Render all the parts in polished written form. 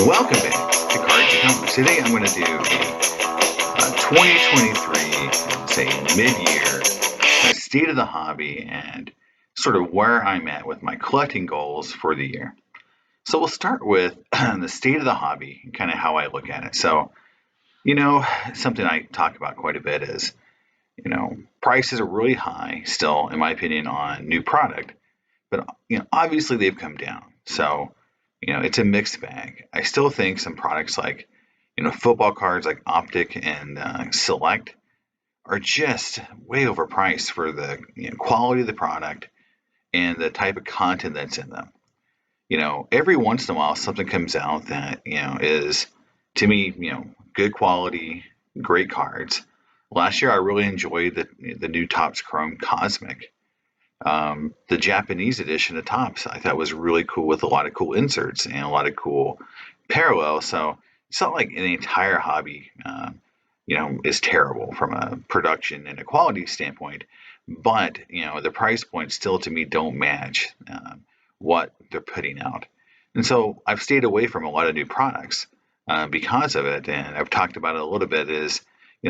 Welcome back to Cards and Companies. Today I'm going to do a 2023, say mid-year, state of the hobby and sort of where I'm at with my collecting goals for the year. So we'll start with the state of the hobby and kind of how I look at it. So, something I talk about quite a bit is, prices are really high still, in my opinion, on new product, but obviously they've come down. So it's a mixed bag. I still think some products like, football cards like Optic and Select are just way overpriced for the quality of the product and the type of content that's in them. Every once in a while something comes out that, is to me, good quality, great cards. Last year I really enjoyed the new Topps Chrome Cosmic. The Japanese edition of Topps I thought was really cool with a lot of cool inserts and a lot of cool parallels. So it's not like the entire hobby, is terrible from a production and a quality standpoint, but the price points still to me don't match what they're putting out. And so I've stayed away from a lot of new products because of it. And I've talked about it a little bit is,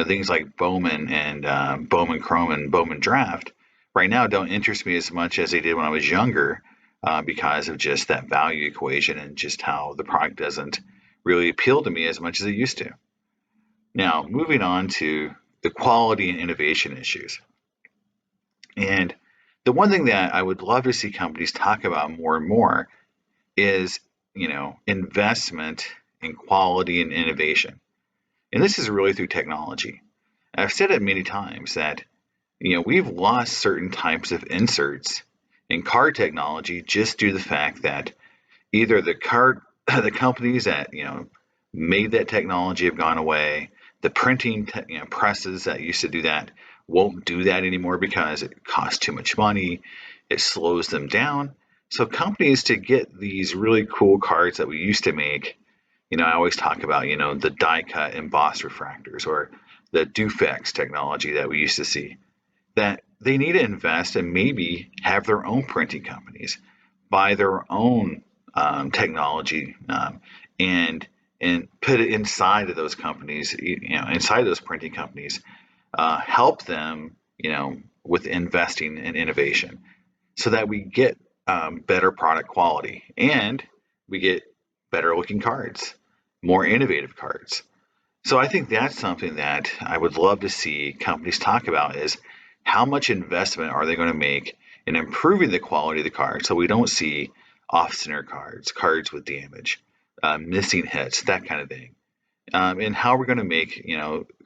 things like Bowman and Bowman Chrome and Bowman Draft right now don't interest me as much as they did when I was younger because of just that value equation and just how the product doesn't really appeal to me as much as it used to. Now, moving on to the quality and innovation issues. And the one thing that I would love to see companies talk about more and more is, investment in quality and innovation. And this is really through technology. I've said it many times that, we've lost certain types of inserts in card technology just due to the fact that either the companies that, made that technology have gone away. The printing presses that used to do that won't do that anymore because it costs too much money. It slows them down. So companies to get these really cool cards that we used to make, I always talk about, the die cut embossed refractors or the Dufex technology that we used to see, that they need to invest and maybe have their own printing companies, buy their own technology and put it inside of those companies, inside those printing companies, help them, with investing in innovation so that we get better product quality and we get better looking cards, more innovative cards. So I think that's something that I would love to see companies talk about is how much investment are they going to make in improving the quality of the card so we don't see off-center cards, cards with damage, missing hits, that kind of thing. And how we're going to make,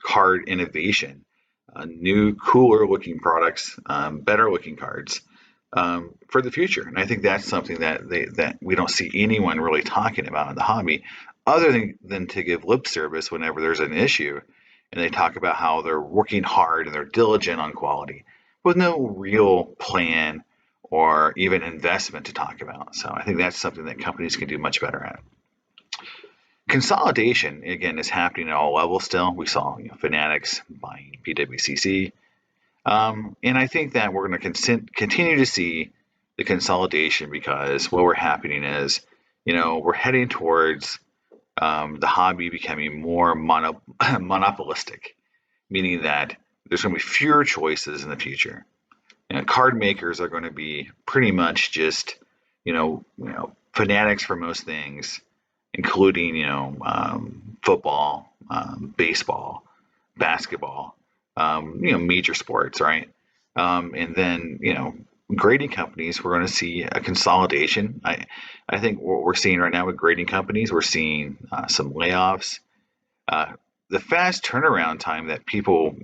card innovation, new, cooler looking products, better looking cards for the future. And I think that's something that we don't see anyone really talking about in the hobby other than to give lip service whenever there's an issue. And they talk about how they're working hard and they're diligent on quality with no real plan or even investment to talk about. So I think that's something that companies can do much better at. Consolidation, again, is happening at all levels still. We saw Fanatics buying PWCC. And I think that we're going to continue to see the consolidation because what we're happening is, we're heading towards the hobby becoming more monopolistic, meaning that there's going to be fewer choices in the future. And card makers are going to be pretty much just, fanatics for most things, including, football, baseball, basketball, major sports, right? And then, grading companies, we're going to see a consolidation. I think what we're seeing right now with grading companies, we're seeing some layoffs. The fast turnaround time that people,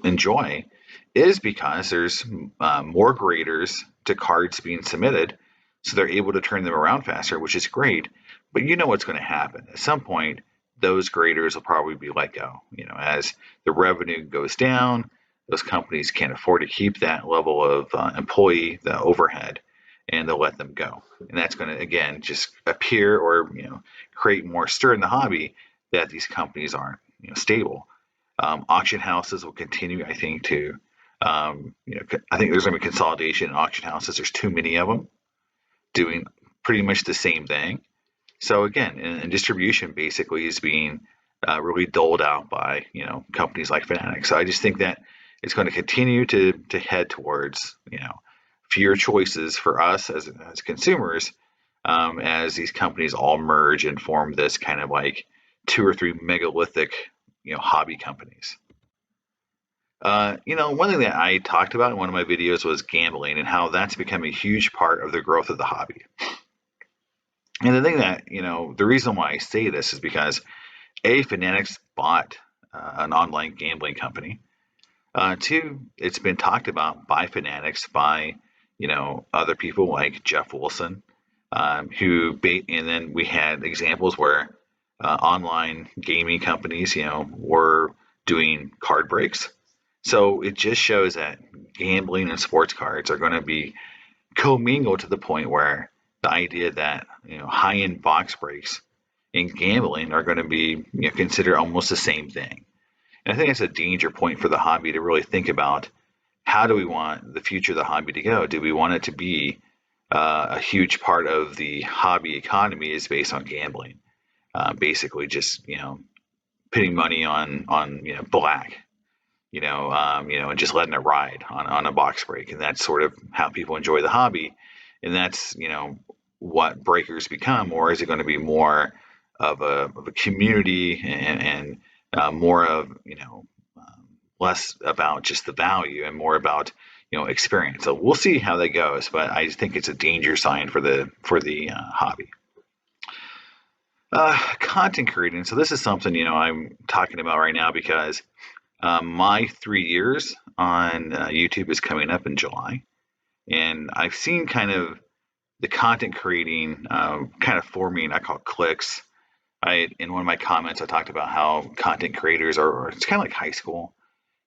enjoy is because there's more graders to cards being submitted, so they're able to turn them around faster, which is great. But you know what's going to happen. At some point, those graders will probably be let go. As the revenue goes down, those companies can't afford to keep that level of employee, the overhead, and they'll let them go. And that's going to, again, just appear or, create more stir in the hobby that these companies aren't, stable. Auction houses will continue, I think, I think there's going to be consolidation in auction houses. There's too many of them doing pretty much the same thing. So again, and distribution basically is being really doled out by companies like Fanatics. So I just think that it's going to continue to head towards fewer choices for us as consumers, as these companies all merge and form this kind of like two or three megalithic hobby companies. One thing that I talked about in one of my videos was gambling and how that's become a huge part of the growth of the hobby. And the thing that, the reason why I say this is because Fanatics bought an online gambling company. Two, it's been talked about by Fanatics, by, other people like Jeff Wilson, and then we had examples where online gaming companies, were doing card breaks. So it just shows that gambling and sports cards are going to be commingled to the point where the idea that high-end box breaks in gambling are going to be considered almost the same thing. And I think it's a danger point for the hobby to really think about how do we want the future of the hobby to go? Do we want it to be a huge part of the hobby economy is based on gambling, basically just putting money on black, and just letting it ride on a box break, and that's sort of how people enjoy the hobby, and that's what breakers become, or is it going to be more of a community and more of less about just the value and more about experience. So we'll see how that goes, but I think it's a danger sign for the hobby. Content creating. So this is something I'm talking about right now because my 3 years on YouTube is coming up in July, and I've seen kind of the content creating kind of forming. I call it clicks. In one of my comments I talked about how content creators are it's kind of like high school.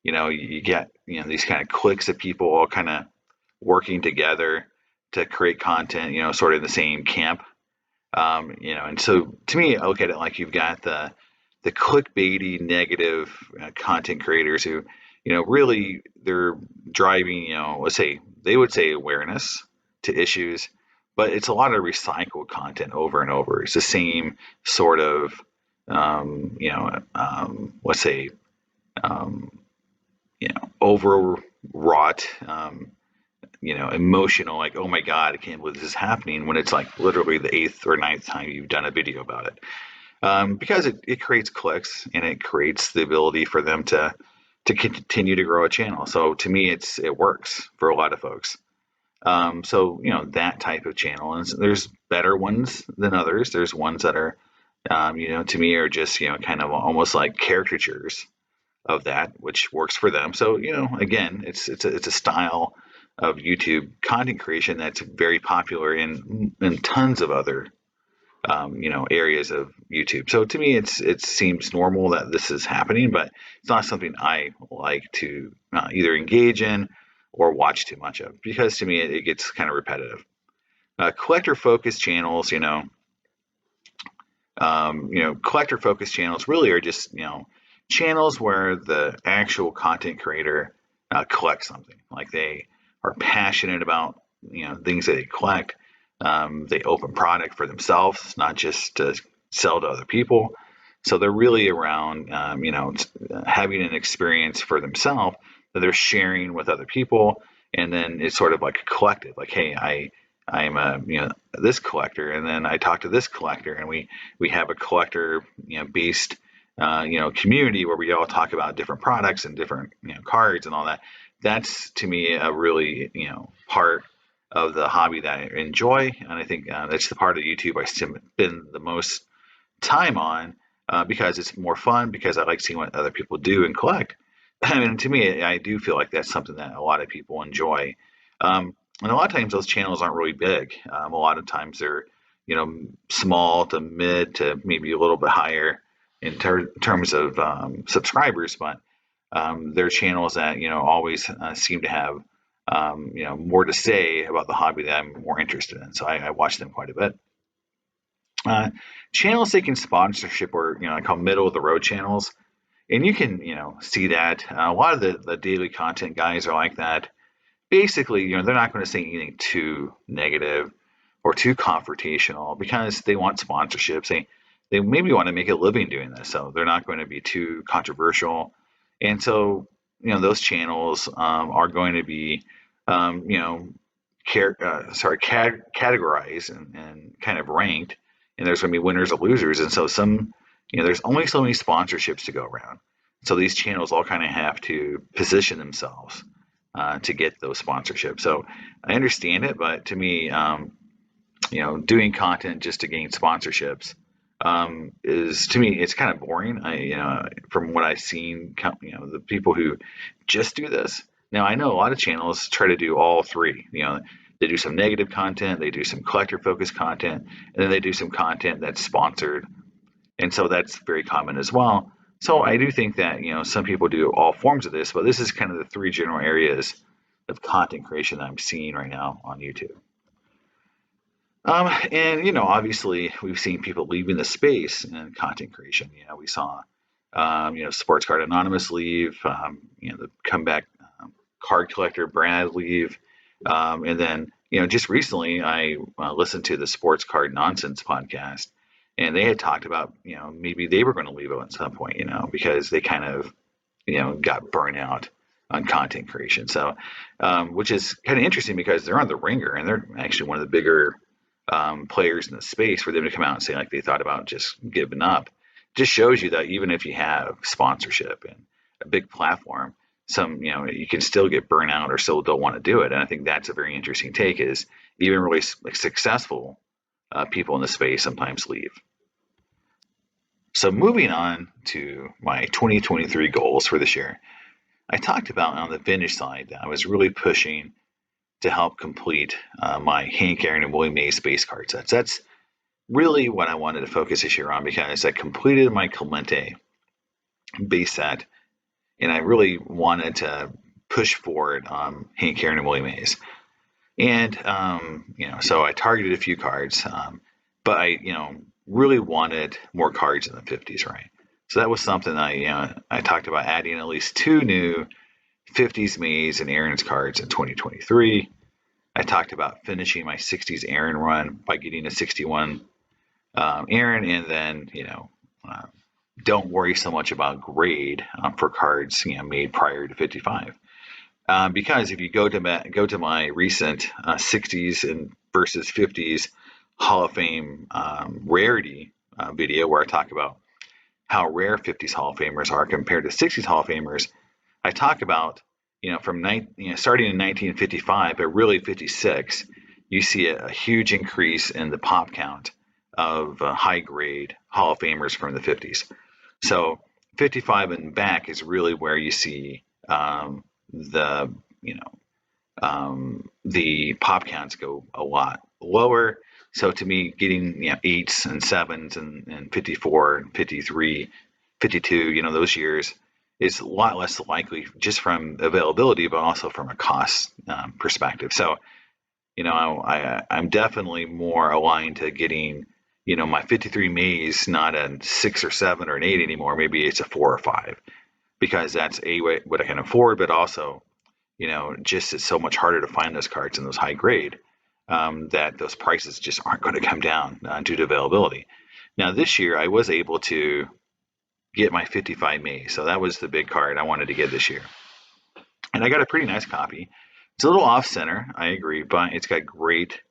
You get these kind of cliques of people all kind of working together to create content, sort of in the same camp. And so to me, I look at it like you've got the clickbaity negative content creators who, really they're driving, let's say they would say awareness to issues, but it's a lot of recycled content over and over. It's the same sort of, let's say, um, overwrought, emotional, like, oh my God, I can't believe this is happening when it's like literally the eighth or ninth time you've done a video about it. Because it creates clicks and it creates the ability for them to continue to grow a channel. So to me, it works for a lot of folks. So that type of channel, and there's better ones than others. There's ones that are, to me are just kind of almost like caricatures of that, which works for them. So again, it's a style of YouTube content creation that's very popular in tons of other areas of YouTube. So to me, it seems normal that this is happening, but it's not something I like to either engage in or watch too much of, because to me it gets kind of repetitive. Collector focused channels, collector focused channels really are just channels where the actual content creator collects something, like they are passionate about things that they collect. They open product for themselves, not just to sell to other people. So they're really around, having an experience for themselves that they're sharing with other people, and then it's sort of like a collective. Like, hey, I'm a this collector, and then I talk to this collector, and we have a collector based community where we all talk about different products and different cards and all that. That's to me a really part of the hobby that I enjoy, and I think that's the part of YouTube I spend the most time on, because it's more fun, because I like seeing what other people do and collect. And to me, I do feel like that's something that a lot of people enjoy. And a lot of times those channels aren't really big. A lot of times they're small to mid to maybe a little bit higher in terms of subscribers, but they're channels that always seem to have more to say about the hobby that I'm more interested in. So I watch them quite a bit. Channels seeking sponsorship, or I call middle of the road channels, and you can see that a lot of the daily content guys are like that. Basically, they're not going to say anything too negative, or too confrontational because they want sponsorships. They maybe want to make a living doing this, so they're not going to be too controversial. And so, those channels are going to be, you know, categorized and kind of ranked, and there's going to be winners and losers. And so there's only so many sponsorships to go around. So these channels all kind of have to position themselves to get those sponsorships. So I understand it, but to me, doing content just to gain sponsorships is, to me, it's kind of boring. From what I've seen, the people who just do this. Now I know a lot of channels try to do all three. They do some negative content, they do some collector focused content, and then they do some content that's sponsored. And so that's very common as well. So I do think that, some people do all forms of this, but this is kind of the three general areas of content creation that I'm seeing right now on YouTube. And obviously we've seen people leaving the space in content creation. We saw, Sports Card Anonymous leave, the comeback card collector Brad leave, and then just recently I listened to the Sports Card Nonsense podcast, and they had talked about maybe they were going to leave at some point, because they kind of got burnt out on content creation. So, which is kind of interesting because they're on the ringer and they're actually one of the bigger players in the space. For them to come out and say like they thought about just giving up just shows you that even if you have sponsorship and a big platform, you can still get burnt out or still don't want to do it. And I think that's a very interesting take, is even really successful people in the space sometimes leave. So moving on to my 2023 goals for this year, I talked about on the vintage side that I was really pushing to help complete my Hank Aaron and Willie Mays base card sets. That's really what I wanted to focus this year on, because I completed my Clemente base set and I really wanted to push forward on Hank Aaron and Willie Mays. And, so I targeted a few cards, but I, really wanted more cards in the 50s, right? So that was something I talked about adding at least 2 new 50s Mays and Aaron's cards in 2023. I talked about finishing my 60s Aaron run by getting a 61 Aaron, and then, don't worry so much about grade for cards made prior to 55. Because if you go to my recent 60s and versus 50s Hall of Fame rarity video, where I talk about how rare 50s Hall of Famers are compared to 60s Hall of Famers, I talk about from starting in 1955, but really 56, you see a huge increase in the pop count of high grade Hall of Famers from the 50s. So 55 and back is really where you see the pop counts go a lot lower. So to me, getting 8s and 7s and 54 and 53, 52, those years is a lot less likely, just from availability, but also from a cost perspective. So, I'm definitely more aligned to getting, my 53 Mays not a 6 or 7 or an 8 anymore. Maybe it's a 4 or 5, because that's what I can afford, but also, just it's so much harder to find those cards in those high grade that those prices just aren't going to come down due to availability. Now this year I was able to get my 55 Mays, so that was the big card I wanted to get this year, and I got a pretty nice copy. It's a little off center, I agree, but it's got great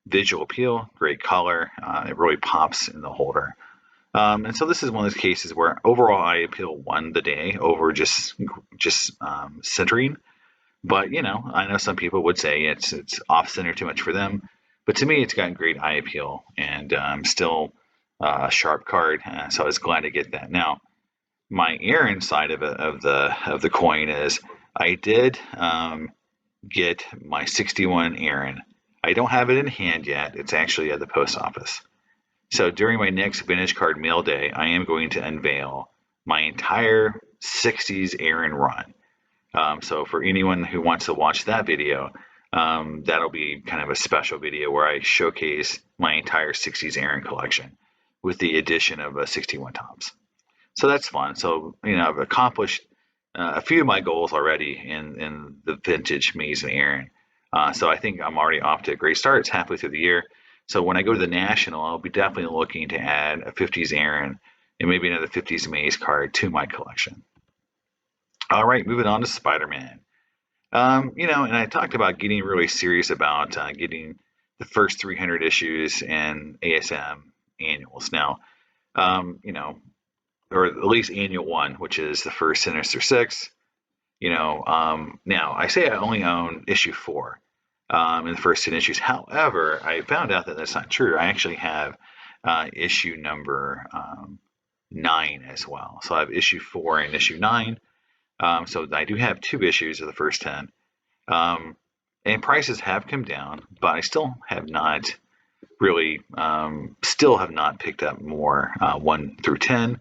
visual appeal, great color. It really pops in the holder. And so this is one of those cases where overall eye appeal won the day over just centering. But I know some people would say it's off center too much for them. But to me, it's got great eye appeal and still a sharp card. So I was glad to get that. Now, my Aaron side of the coin is I did get my 61 Aaron. I don't have it in hand yet. It's actually at the post office. So during my next vintage card mail day, I am going to unveil my entire 60s Aaron run. So for anyone who wants to watch that video, that'll be kind of a special video where I showcase my entire 60s Aaron collection with the addition of 61 Topps. So that's fun. So, I've accomplished a few of my goals already in the vintage Mays and Aaron. So I think I'm already off to a great start. It's halfway through the year. So when I go to the National, I'll be definitely looking to add a 50s Aaron and maybe another 50s Maze card to my collection. All right, moving on to Spider-Man. And I talked about getting really serious about getting the first 300 issues and ASM annuals. Now, or at least annual one, which is the first Sinister Six. Now I say I only own issue 4 in the first 10 issues. However, I found out that that's not true. I actually have issue number 9 as well. So I have issue 4 and issue 9. So I do have 2 issues of the first 10. And prices have come down, but I still have not really, still have not picked up more 1 through 10.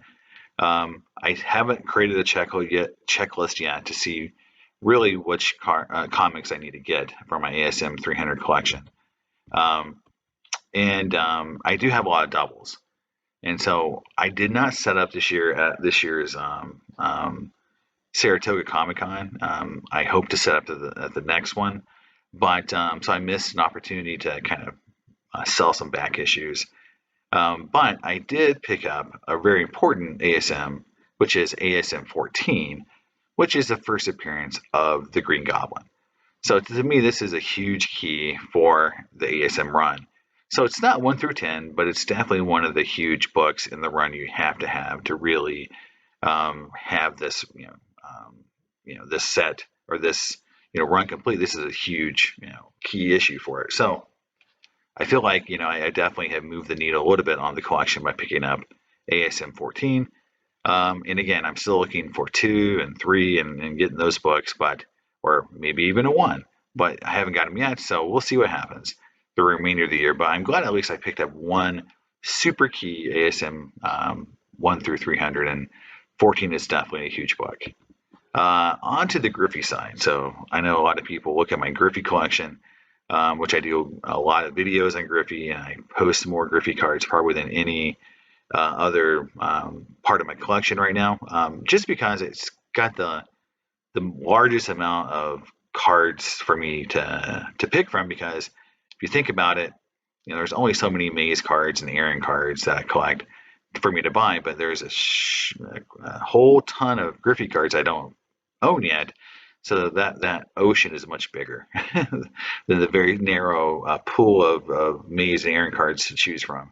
I haven't created a checklist yet to see really which comics I need to get for my ASM 300 collection. I do have a lot of doubles. And so I did not set up this year at this year's Saratoga Comic Con. I hope to set up at the next one. But so I missed an opportunity to kind of sell some back issues. But I did pick up a very important ASM, which is ASM 14, which is the first appearance of the Green Goblin. So to me, this is a huge key for the ASM run. So it's not 1 through 10, but it's definitely one of the huge books in the run you have to really have this, this set or this, run complete. This is a huge, key issue for it. So I feel like, I definitely have moved the needle a little bit on the collection by picking up ASM 14. And again, I'm still looking for 2 and 3 and getting those books, or maybe even a 1, but I haven't got them yet. So we'll see what happens the remainder of the year. But I'm glad at least I picked up 1 super key ASM 1 through 300, and 14 is definitely a huge book. On to the Griffey side. So I know a lot of people look at my Griffey collection, which I do a lot of videos on Griffey, and I post more Griffey cards probably than any other part of my collection right now, just because it's got the largest amount of cards for me to pick from. Because if you think about it, there's only so many Maze cards and Aaron cards that I collect for me to buy, but there's a whole ton of Griffey cards I don't own yet. So that ocean is much bigger than the very narrow pool of Maze and Aaron cards to choose from,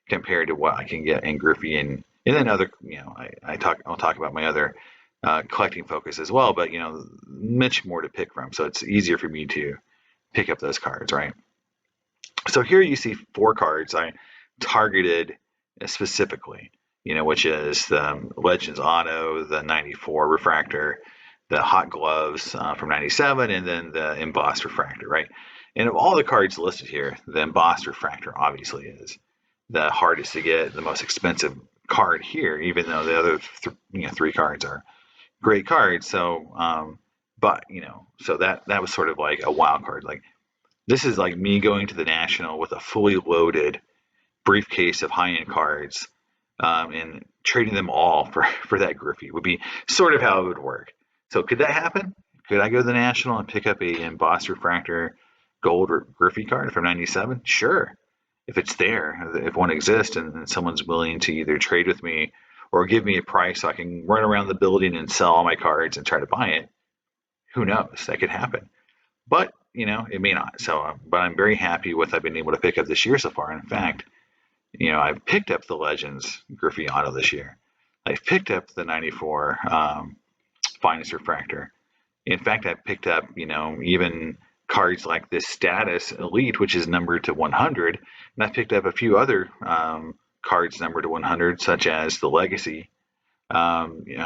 compared to what I can get in Griffey and then other. I'll talk about my other collecting focus as well, but much more to pick from. So it's easier for me to pick up those cards, right? So here you see 4 cards I targeted specifically, which is the Legends Auto, the 94 Refractor, the Hot Gloves from 97, and then the Embossed Refractor, right? And of all the cards listed here, the Embossed Refractor obviously is the hardest to get, the most expensive card here, even though the other 3 cards are great cards. So, so that was sort of like a wild card. Like, this is like me going to the National with a fully loaded briefcase of high-end cards, and trading them all for that Griffey would be sort of how it would work. So could that happen? Could I go to the National and pick up a Embossed Refractor gold Griffey card from 97? Sure. If it's there, if one exists and someone's willing to either trade with me or give me a price so I can run around the building and sell all my cards and try to buy it, who knows? That could happen. But, it may not. So, but I'm very happy with what I've been able to pick up this year so far. In fact, I've picked up the Legends Griffey Auto this year. I've picked up the 94 Finest Refractor. In fact, I picked up, even cards like this Status Elite, which is numbered to 100, and I picked up a few other cards numbered to 100, such as the Legacy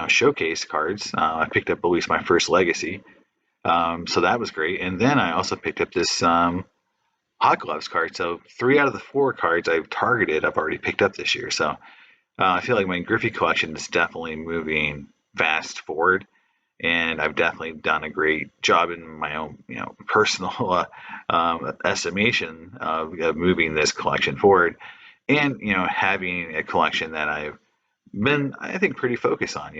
showcase cards. I picked up at least my first Legacy, so that was great. And then I also picked up this Hot Gloves card. So 3 out of the 4 cards I've targeted, I've already picked up this year. So I feel like my Griffey collection is definitely moving fast forward. And I've definitely done a great job in my own, personal estimation of moving this collection forward, and having a collection that I've been, I think, pretty focused on.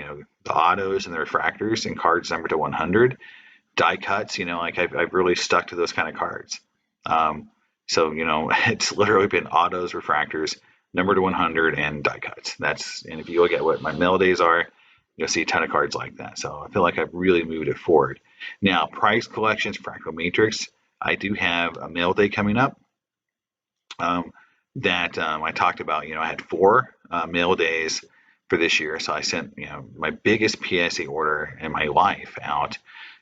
The autos and the refractors and cards numbered to 100, die cuts. I've really stuck to those kind of cards. So, it's literally been autos, refractors, number to 100, and die cuts. And if you look at what my mail days are, you'll see a ton of cards like that. So I feel like I've really moved it forward. Now, prize collections, Fractal Matrix. I do have a mail day coming up um, that I talked about. I had 4 mail days for this year. So I sent, my biggest PSA order in my life out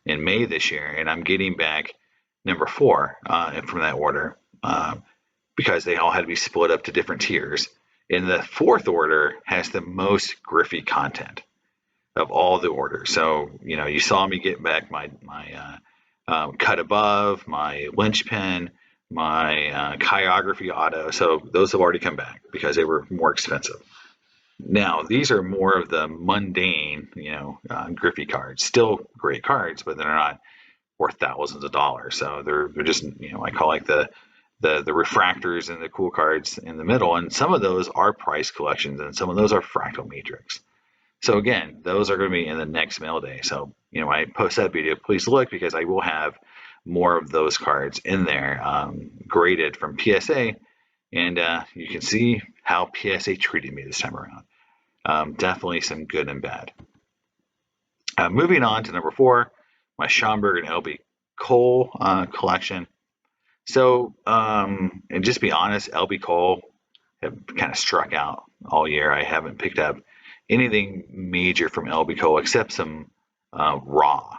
in May this year, and I'm getting back number 4 from that order because they all had to be split up to different tiers. And the 4th order has the most Griffey content of all the orders. So, you saw me get back my cut above, my linchpin, my chirography auto. So those have already come back because they were more expensive. Now, these are more of the mundane, Griffey cards. Still great cards, but they're not worth thousands of dollars. So they're just, I call like the refractors and the cool cards in the middle. And some of those are price collections, and some of those are Fractal Matrix. So again, those are going to be in the next mail day. So, when I post that video, please look because I will have more of those cards in there graded from PSA. And you can see how PSA treated me this time around. Definitely some good and bad. Moving on to number 4, my Schomburg and LB Cole collection. So, and just be honest, LB Cole have kind of struck out all year. I haven't picked up anything major from LB Cole except some raw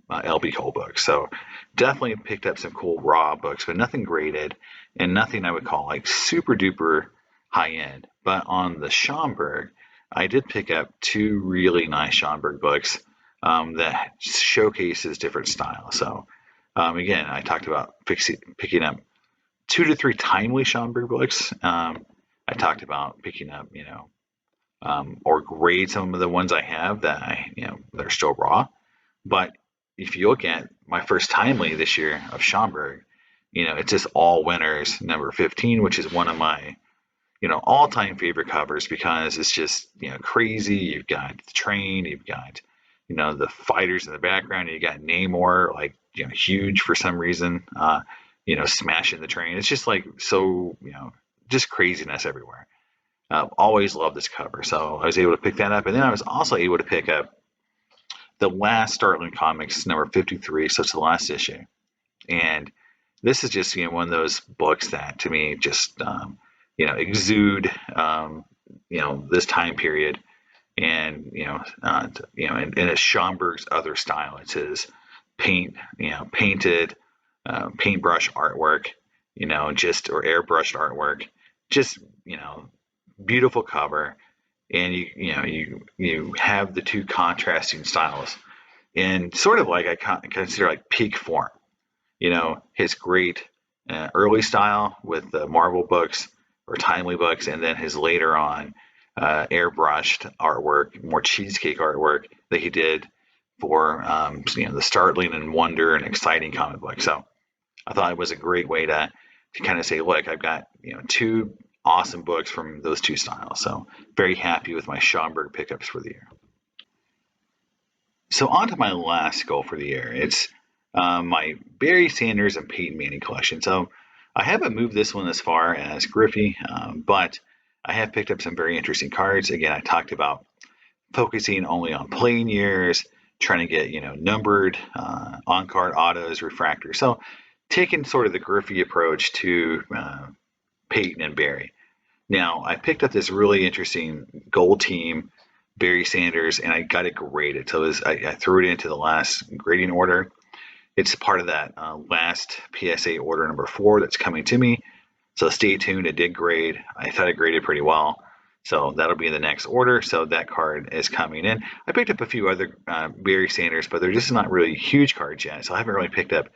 LB Cole books. So definitely picked up some cool raw books, but nothing graded and nothing I would call like super duper high end. But on the Schomburg, I did pick up 2 really nice Schomburg books that showcases different styles. So again, I talked about picking up 2 to 3 timely Schomburg books. I talked about picking up, or grade some of the ones I have that they're still raw. But if you look at my first timely this year of Schomburg, it's just all winners number 15, which is one of my, all-time favorite covers because it's just, crazy. You've got the train, you've got, the fighters in the background, and you got Namor, like, huge for some reason, smashing the train. It's just like so, just craziness everywhere. Always loved this cover. So I was able to pick that up. And then I was also able to pick up the last Startling Comics number 53. So it's the last issue. And this is just, one of those books that to me just, exude, this time period. And, and it's Schomburg's other style. It's his painted, paintbrush artwork, or airbrushed artwork. Just, beautiful cover, and you have the 2 contrasting styles, and sort of like I consider like peak form. His great early style with the Marvel books or timely books, and then his later on airbrushed artwork, more cheesecake artwork that he did for the Startling and Wonder and exciting comic book. So I thought it was a great way to kind of say, look, I've got 2 awesome books from those 2 styles. So very happy with my Schomburg pickups for the year. So on to my last goal for the year. It's my Barry Sanders and Peyton Manning collection. So I haven't moved this one as far as Griffey, but I have picked up some very interesting cards. Again, I talked about focusing only on playing years, trying to get, numbered on-card autos, refractors. So taking sort of the Griffey approach to Peyton and Barry. Now, I picked up this really interesting gold team, Barry Sanders, and I got it graded. So I threw it into the last grading order. It's part of that last PSA order number 4 that's coming to me. So stay tuned. It did grade. I thought it graded pretty well. So that'll be the next order. So that card is coming in. I picked up a few other Barry Sanders, but they're just not really huge cards yet. So I haven't really picked up,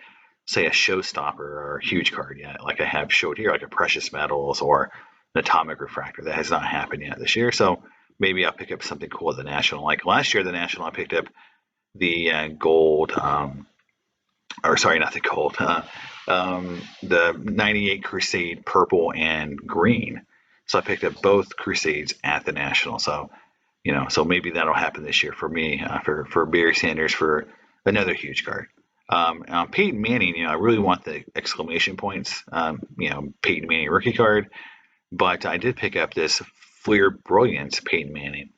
say, a showstopper or a huge card yet, like I have showed here, like a Precious Metals or an Atomic Refractor. That has not happened yet this year. So maybe I'll pick up something cool at the National. Like last year at the National, I picked up the gold, or sorry, not the gold, the 98 Crusade purple and green. So I picked up both Crusades at the National. So, so maybe that'll happen this year for me, for Barry Sanders for another huge card. On Peyton Manning, I really want the exclamation points, Peyton Manning rookie card, but I did pick up this Fleer Brilliance Peyton Manning.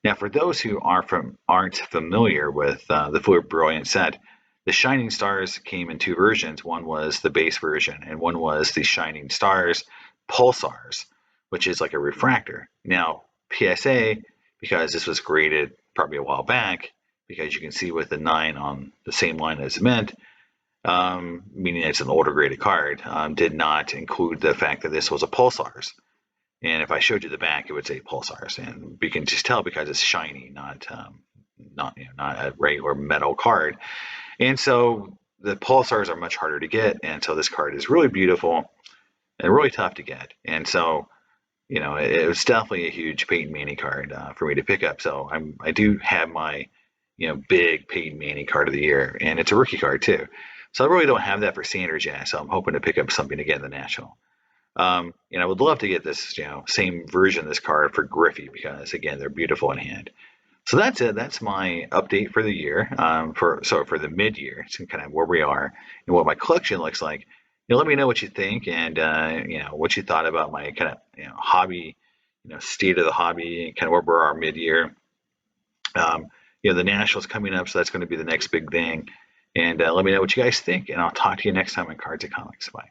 Now, for those who aren't familiar with the Fleer Brilliance set, the Shining Stars came in two versions. One was the base version, and one was the Shining Stars Pulsars, which is like a refractor. Now, PSA, because this was created probably a while back, because you can see with the 9 on the same line as Mint, meaning it's an older graded card, did not include the fact that this was a Pulsars. And if I showed you the back, it would say Pulsars, and you can just tell because it's shiny, not a regular metal card. And so the Pulsars are much harder to get, and so this card is really beautiful and really tough to get. And so it was definitely a huge Peyton Manning card for me to pick up. So I do have my big Peyton Manning card of the year, and it's a rookie card too. So I really don't have that for Sanders yet. So I'm hoping to pick up something again in the National. I would love to get this, same version of this card for Griffey because again, they're beautiful in hand. So that's it. That's my update for the year. For the mid-year, so kind of where we are and what my collection looks like. Let me know what you think and what you thought about my kind of hobby, state of the hobby and kind of where we are mid-year. The Nationals coming up, so that's going to be the next big thing. And let me know what you guys think, and I'll talk to you next time on Cards and Comics. Bye.